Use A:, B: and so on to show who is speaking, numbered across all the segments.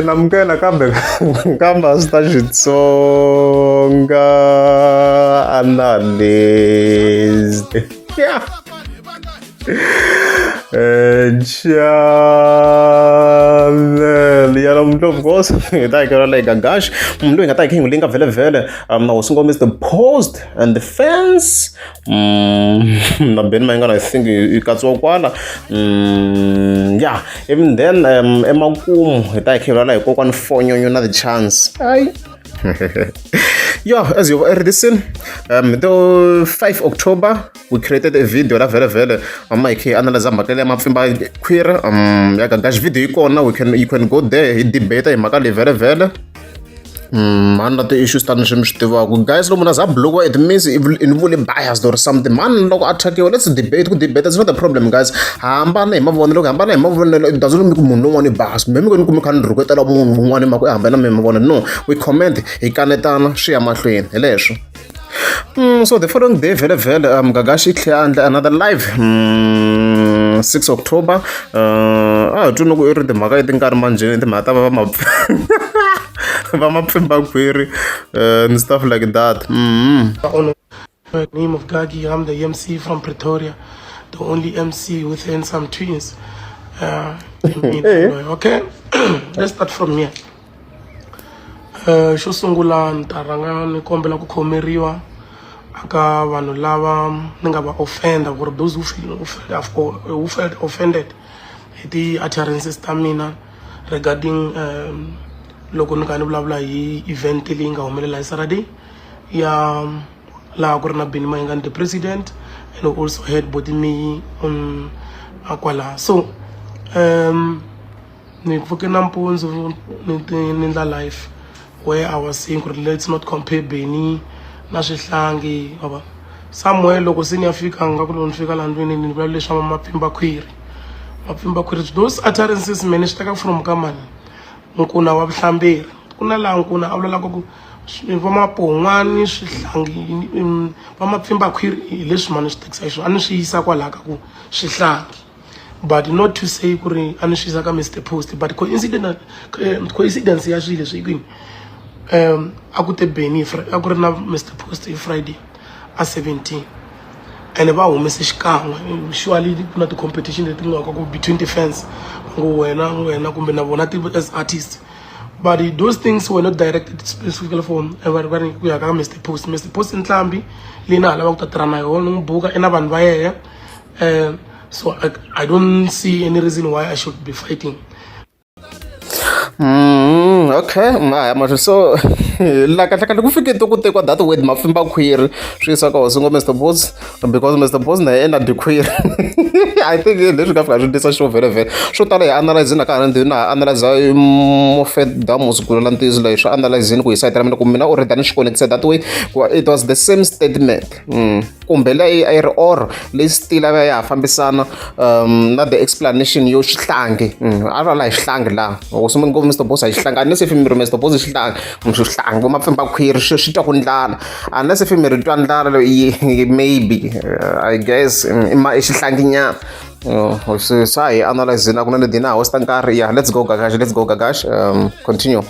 A: namukela kambe sita Xitsonga analyst. Yeah. Channel ya mntu of course ngitayikela like Gagash mntu ngatayikhe ngulinka vele vele usungo Mr. Post and the fans nabeni mayingana I think ikatsiwa kwala yeah even then emakumu ngitayikhe la hikokwani fonyonyo na the chance ay yeah, as you've already seen, the 5 October, we created a video la vele vele Mike analyze makale amapfimba queer ya Gagash video ikona you can go there he debate makale vele vele man the issues tani shimshtiva guys lo muna za blog it means invule biased or something man loko attack let's debate that's not the problem guys hambana emavonelo hambana emavonelo it doesn't make munhu wani bias memi ko niku mikhan ruketela munhu wani mako hambana memavona no we comment hikanetana swi ya mahlweni heleswo so the following day vele vele Gagash ikhle another live 6 October tuno ku iri timhaka etinkari manjeni timhaka va mapfimba query and stuff like that.
B: On the name of Gagi, I'm the MC from Pretoria, the only MC within some twins. Okay, let's start from here. Xo sungula ntaranga ni kombela ku khomeriwa aka vanhu lava ni nga va offend for those who felt offended hi ti utterances ta mina regarding loko ni kani vulavula hi event leyi nga humelela hi Saturday ya laha ku ri na Benny Mayengani the president and also had Botimi on akwala so ni pfuke nampundzu ni ndla live where I was saying let's not compare Benny na Swihlangi baba somewhere loko se ni afika nga ku lo ni fika la ndlwini ni vulavula leswa mapfimba khwiri those utterances mene swi teka from kamani nkuna wa vuhlamberi kuna la nkuna a vulavulaka ku va mapon'wani Swihlangi va mapfimba khwiri leswi mani swi tekisa hiswo a ni swi yisa kwalaha ka ku Swihlangi but not to say ku ri a ni swi yisa ka Mr. Post but coincidence ya swilo leswi kwini a ku te Benny a ku ri na Mr. Post hi Friday a 17 and va humese xikan'we surely ku na ti-competition leti nga ka between the fans wena kumbe na vona as artists but those things were not directed specifically for everybody ku ya ka Mr. Post ntlambi leyi na hala va ku ta tirha na yona n'wi buka i na vanhu va yena so I don't see any reason why I should be fighting.
A: Okay, so like ku fike to ku tekwa that word mapfimba khwiri swi yisa ka hosingo Mr. Post because Mr. Post na yena di khwiri I think leswi ka fika swi ndisa xo vele vele swo tala hi analyze na kana ndina analyze Mofet Damos kulela ntizo leswi analyze ku hi side ra mina ku mina already ni connected that way it was the same statement kumbe la i ri or le stila va ya fambisana na the explanation yo Swihlangi a va la Swihlangi la usuma ngo Mr. Post a Swihlangi se fimi Mr. Post Swihlangi Swihlangi vo mapfimba khwiri swi twa ku ndlala unless fimi ri twa ndlala maybe I guess i Swihlangi nya so sai analyze na kuna ledina hosta nkari yeah let's go Gagash continue.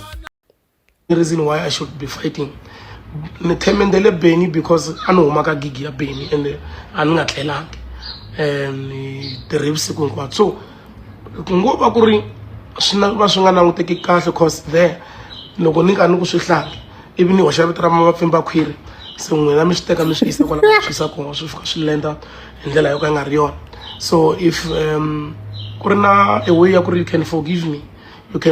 B: The reason why I should be fighting ni themendele Benny because a ni huma ka gigi ya Benny and a ni nga tlelangi ni tirhi vusiku hinkwato so ku ngo va ku ri swi nga languteki kahle cause there loko ni ka ni ku Swihlangi ivi ni hoxa vito ra mapfimba khwiri se n'wina mi swi teka mi swi yisa kwala ku swisa kona swi fika swi lenda hi ndlela yo ka yi nga ri yona so if ku ri na a way ya ku ri you can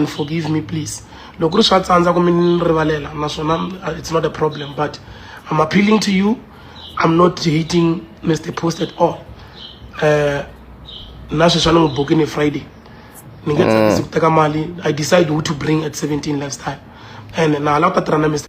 B: forgive me please loko ri swa tsandza ku mi ni rivalela naswona it's not a problem but I'm appealing to you. I'm not hating Mr. Post at all na sweswi ni n'wi bukini Friday ni nge tsakisi ku teka mali I decide who to bring at 17 last time and na hala ku ta tirha na Mr.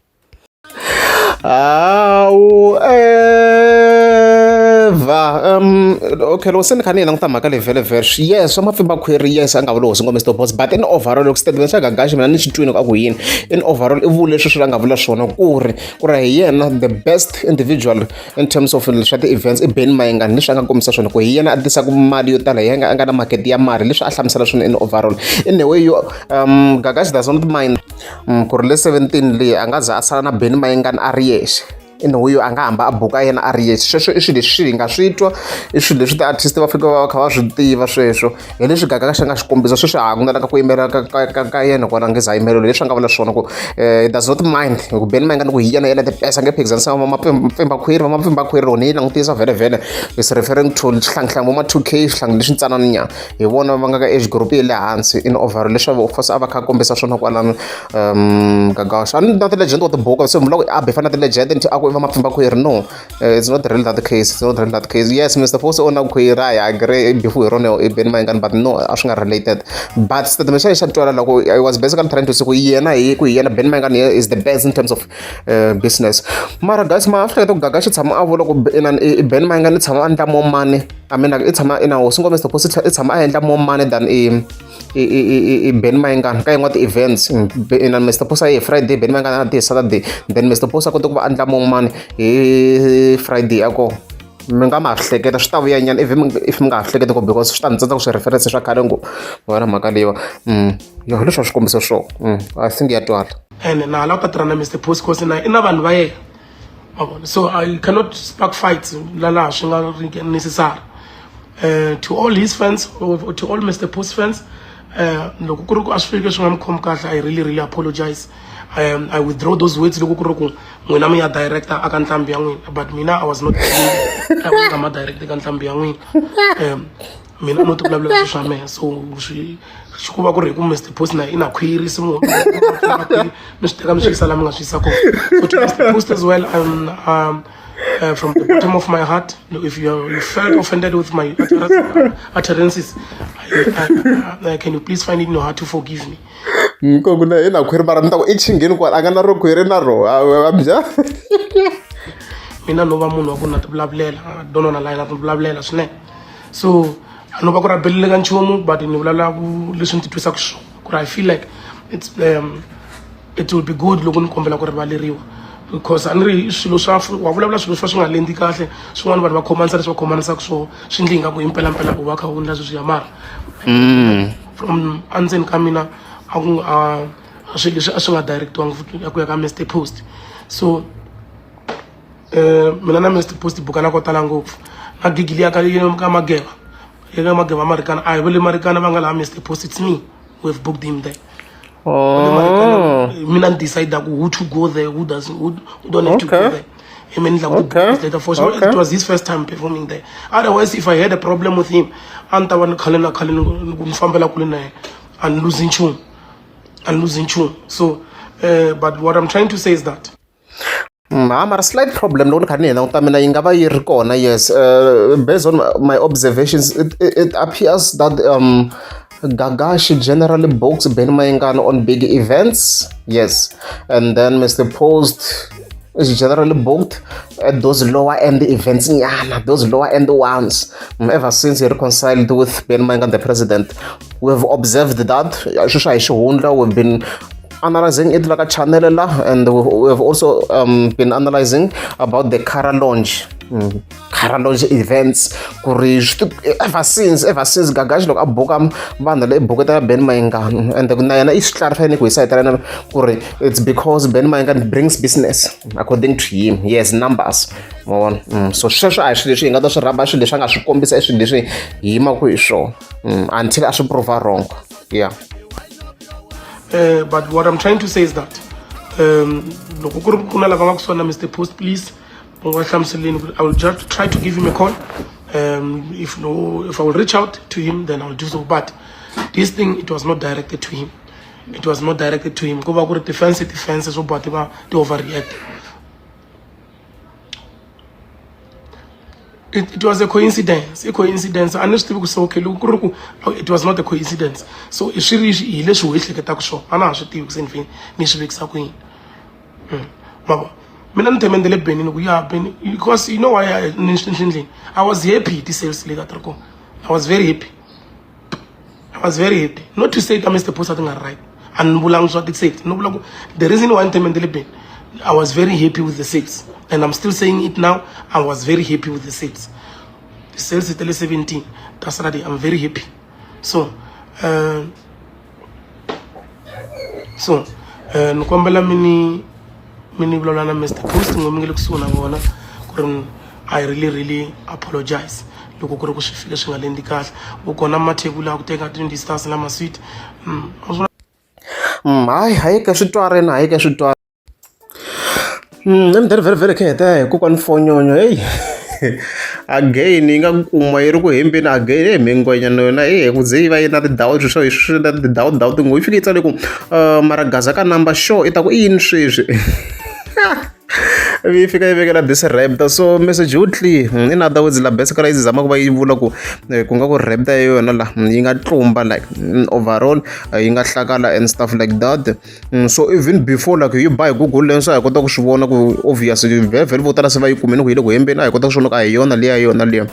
A: however okay loko se ni kha ni hi languta mhaka leyi vhele yes swa mapfimba khwiri yes a nga vula hosi ngombe Mr Boss, but in overall loko statement xa Gagashi mina ni xi twini ka ku yini in overall i vule leswi a nga vula swona ku ri hi yena the best individual in terms of swa ti-events i Benny Mayengani, leswi a nga kombisa swona ku hi yena a tisaka mali yo tala a nga na market ya mali, leswi a hlamusela swona in overall. In a way yo Gagashi does not mind ku ri le 17 leyi a nga za a sala na Benny Mayengani a ri yexe in huyo a nga hamba a buka yena a ri yexe. Sweswo i swilo leswi hi nga swi twa, i swilo leswi ti-artist va fika va kha va swi tiva sweswo, hi leswi Gagashi a nga swi kombisa sweswi a ha ku nalaka ku yimela ka yena kona a nge za yimelelo, leswi a nga vula swona ku it does not mind ku Benny Mayengani ku hi yena the best a nge phikizanisa mapfimba khwiri loko ni yi langutisa vhele is referring to swihlangihlanghi vo ma 2K, swihlangi leswi ntsanananyana hi vona va nga ka age group ya le hansi in overall, leswi of course a va kha kombisa swona kwalano Gagashi. I'm not the legend of the book, so vula ku a befa na ti-legend nti a ku iva mapfimba khwiri, no, it's not really that case, it's not really that case. Yes, Mr Boss ona khwiri I agree before hi rona Benny Mayengani, but no a swi nga related, but statement xa twala loko I was basically trying to say ku yena Benny Mayengani is the best in terms of business. Mara guys ma after to Gagashi tshama a vula ku Benny Mayengani tshama a endla more money, I mean i tshama ina hosi ngombe Mr Boss i tshama a endla more money than Benny Mayengani ka yin'wana ti-events. Mr Boss hi Friday, Benny Mayengani ti Saturday, then Mr Boss a kota ku va endla more money hi Friday ako. Mi nga ma hleketa swi ta vuyanyana if mi nga ha hleketi ku because swi ta ni tsandza ku swi reference swa khale ngo vona mhaka leyiwa yo hi leswi a swi kombisa swo I think ya twala.
B: And na hala u ta tirha na Mr Boss cause na i na vanhu va yena mavona, so I cannot spark fights laha swi nga necessary. To all his fans, or to all Mr Boss fans, loko ku ri ku a swi fike swi nga mi khomi kahle, I really apologize. I withdraw those words loko ku ri ku n'wina mi ya director aka ntlambi ya n'wina, but mina I was not I ma director ka ntlambi ya n'wina. Mina no ti vulavula swilo swa mehe, so swi ku va ku ri hi ku Mr Boss na ina khwirisi munhu mi swi teka mi swi yisa laha mi nga swi yisa kona. So to Mr Boss as well, from the bottom of my heart, if you felt offended with my utterances, can you please find it in your heart to forgive me?
A: Nkoku na ina khwiri mara ni ta ku i chingeni kwala a nga na ro khwiri na ro abya
B: mina no va munhu wa ku na ti vulavulela, don't wanna lie, na ti vulavulela swinene, so a no va ku ra belele ka nchumu, but ni vulavula ku leswi ni ti twisaka swona ku ri I feel like it will be good loko ni kombela ku rivaleriwa, because a ni ri swilo swa wa vulavula swilo swa swi nga lendi kahle, swin'wana vanhu va khomanisa leswi va khomanisaka swona swi ndli ingaku hi mpelampela u va kha u endla sweswi ya mara from andzeni ka mina a swilo leswi a swi nga directiwangi ku ya ka Mr Post. So mina na Mr Post bukana ko tala ngopfu na gigi liya ka Mageva eka Mageva Americana, a hi vele Americana va nga laha Mr Post, it's me who have booked him there. Mina decide who to go there, who don't have to go there. I mean, it was his first time performing there. Otherwise, if I had a problem with him, and losing tune. So, but what I'm trying to say is that
A: a slight problem loko ni kha ni hina uta mina yi nga va yi ri kona, yes. Based on my observations, it appears that Gagashi generally books Benny Mayengani on big events, yes, and then Mr Post is generally booked at those lower end events, those lower end ones. Ever since he reconciled with Benny Mayengani, the president, we've observed that. We've been analyzing it like a channel, and we've also been analyzing about the Cara launch events. Ever since Gagashi look aboka vanhu boketa Benny Mayengani, and na yena is clarifying ku site rena ku it's because Benny Mayengani brings business according to him, yes, numbers. So sweswo a hi swilo leswi hi nga ta swi rhamba, swilo leswi a nga swi kombisa i swilo leswi hi yimaku hi swona until a swi prova wrong, yeah.
B: But what I'm trying to say is that loko ku ri ku na lava nga ku sona Mr Post, please I will just try to give him a call. If I will reach out to him, then I'll do so. But this thing, it was not directed to him. It was not directed to him. Go back with defense, so but they overreact. It was a coincidence. I understand because okay, look, it was not a coincidence. So if she really let you wish like a talk show, I know she thinks anything. Ni she makes a queen. Mina nitemendele Benny yeah Benny because you know why I was happy this sales later troko. I was very happy. I was very happy. Not to say that Mr. Post something right. And bulang so it said no the reason why nitemendele Ben, I was very happy with the sales. And I'm still saying it now. I was very happy with the sales. The sales is 17. That's already I'm very happy. So nukwambala mini vulavulela na Mr. Post ngomingile kusuna vona ku I really apologize loko ku ri ku swi fika swi nga lendi kahle u kona mathebula ya ku teka 20 stars lama sweet
A: hayi ka switwari na hayi ka switwari I'm very khetha kokwani Fonyonyo hey again yi nga kuma yi ri ku hembeni again mhengwanyana yona ku ze yi va yi na tindhawu swi na tindhawu tingo yi fike yi tsale ku maragaza ka number sure i ta ku i yini sweswi yi fika yi vekela this raptor so message utli in other words la best kala yi zama ku va yi vula ku nga ku raptor yona la yi nga tlumba like overall yi nga hlakala and stuff like that so even before like you buy Google Lens a hi kota ku swi vona ku obviously very vo tala se va yi kumeni ku yi le ku hembeni a hi kota ku swi vona ku a hi yona liya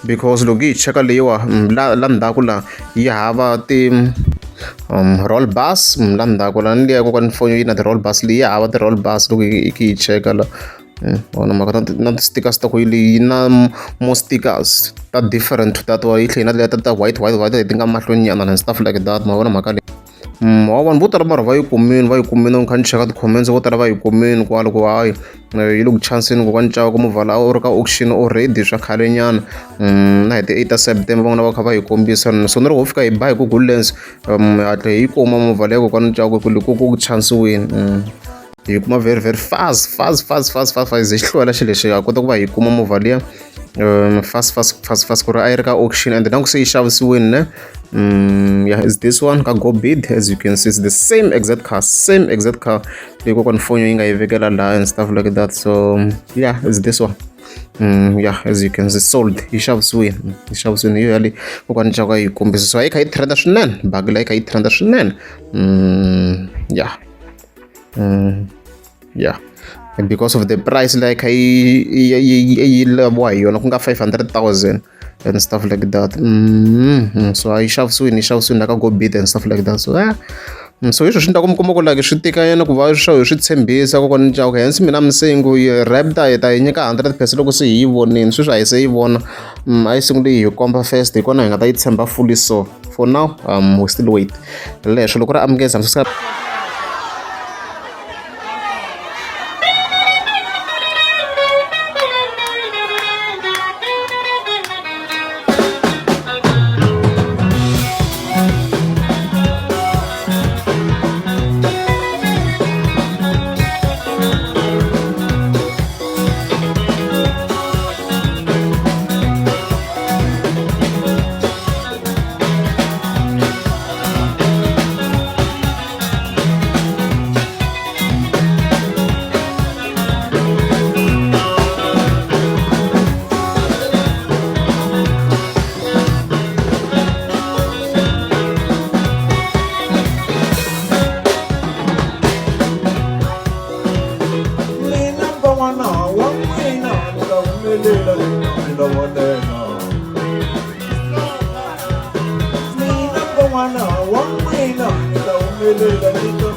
A: because loko yi cheka leyiwa la ndzhaku la yi hava ti roll bars la ndzhaku la ni liya kokwani Fonyo yi na ti roll bars leyi hava ti roll bars loko yi cheka la ona mhaka na ti-stickers ta ku yi na more stickers ta different to that yi tlhela na ta white ti nga mahlweni nyana and stuff like that ma vona mhaka leyi vanhu vo tala mara va yi kumini kha ni cheka ti-comments vo tala va yi kumini kwala ku hayi yi le ku chanseni kokwani Caka movha la u ri ka auction already swa khale nyana na hi ti 8 September van'wana va kha va hi kombisa so ni ri ho fika hi ba hi Google Lens hatla hi kuma movha leyo kokwani Caka ku chansiwini hi kuma very fast ze xi hlwela xi lexi ha kota ku va hi kuma movha liya fast ku ri a yi ri ka auction and na ku se yi xavisiwini ne yeah is this one ka go bid as you can see it's the same exact car leyi kokwani Fonyo yi nga yi vekela laha and stuff like that so yeah it's this one yeah as you can see sold yi xavisiwini yo yali kokwani Caka yi kombisa so yi kha yi trenda swinene bagi la yi kha yi trenda swinene yeah and because of the price like yi laviwa hi yona ku nga 500,000 and stuff like that so yi xavisiwini na ka go bid and stuff like that so so hi swi endla ku mi kuma ku like swi tikanyana ku va hi swi tshembisa kokwani Caka hence mina misengu raptor hi ta yi nyika 100% loko se hi yi vonini sweswi a hi se yi vona a yi sungule hi komba first hi kona hi nga ta yi tshemba fully so for now we still wait leswo loko ri amukeza subscribe
C: One winner, the winner,